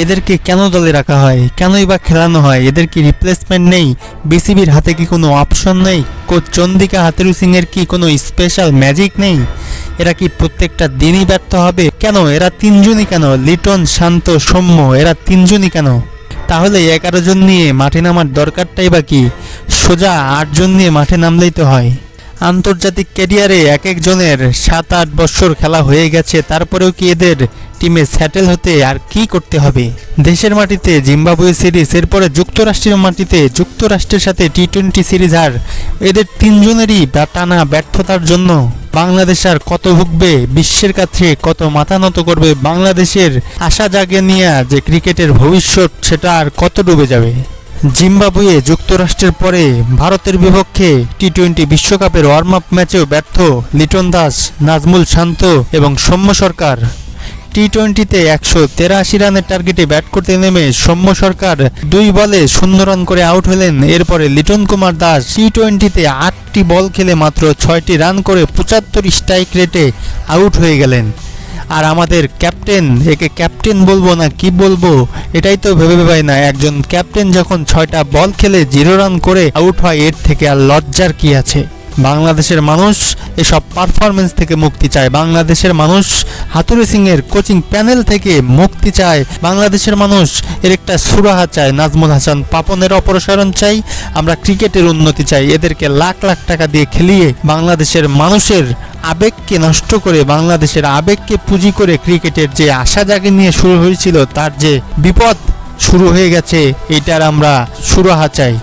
এদেরকে কেন দলে রাখা হয়, কেনই বা খেলানো হয়? এদের কি রিপ্লেসমেন্ট নেই? বিসিবির হাতে কি কোনো অপশন নেই? কোচ চন্দিকা হাথুরু সিং এর কি কোনো স্পেশাল ম্যাজিক নেই? এরা কি প্রত্যেকটা দিনই ব্যর্থ হবে? কেন এরা তিনজনই কেন? লিটন, শান্ত, সৌম্য, এরা তিনজনই কেন? তাহলে 11 জন নিয়ে মাঠে নামার দরকারটাই বা কি? সোজা 8 জন নিয়ে মাঠে নামলেই তো হয়। আন্তর্জাতিক ক্যারিয়ারে এক একজনের 7-8 বছর খেলা হয়ে গেছে, তারপরেও কি এদের টিমে সেটেল হতে আর কি করতে হবে? দেশের মাটিতে জিম্বাবুয়ে সিরিজ, এরপরে যুক্তরাষ্ট্রের মাটিতে যুক্তরাষ্ট্রের সাথে টি-20 সিরিজ, আর এদের তিনজনেরই টানা ব্যর্থতার জন্য বাংলাদেশ আর কত ভুগবে? বিশ্বের কাছে কত মাথা নত করবে? বাংলাদেশের আশা জাগে নিয়ে যে ক্রিকেটের ভবিষ্যৎ, সেটা আর কত ডুবে যাবে? জিম্বাবুয়ে যুক্তরাষ্ট্রের পরে ভারতের বিপক্ষে টি-20 বিশ্বকাপের ওয়ার্ম আপ ম্যাচেও ব্যর্থ লিটন দাস, নাজমুল শান্ত এবং সৌম্য সরকার। টি-20তে 183 রানের টার্গেটে ব্যাট করতে নেমে সৌম্য সরকার 2 বলে 0 রান করে আউট হলেন। এরপরে লিটন কুমার দাস টি-20তে 8টি বল খেলে মাত্র 6টি রান করে 75 স্ট্রাইক রেটে আউট হয়ে গেলেন। আর আমাদের ক্যাপ্টেন, একে ক্যাপ্টেন বলবো না কি বলবো এটাই তো ভেবে পাই না। একজন ক্যাপ্টেন যখন 6টা বল খেলে 0 রান করে আউট হয়, এর থেকে আর লজ্জার কি আছে? বাংলাদেশের মানুষ এসব পারফরমেন্স থেকে মুক্তি চায়। বাংলাদেশের মানুষ হাথুরু সিং এর কোচিং প্যানেল থেকে মুক্তি চায়। বাংলাদেশের মানুষ এর একটা সুরাহা চায়। নাজমুল হাসান পাপনের অপসারণ চাই। আমরা ক্রিকেটের উন্নতি চাই। এদেরকে লাখ লাখ টাকা দিয়ে খেলিয়ে বাংলাদেশের মানুষের আবেগকে নষ্ট করে, বাংলাদেশের আবেগকে পুঁজি করে ক্রিকেটের যে আশা জাগে নিয়ে শুরু হয়েছিল, তার যে বিপদ শুরু হয়ে গেছে, এটার আমরা সুরাহা চাই।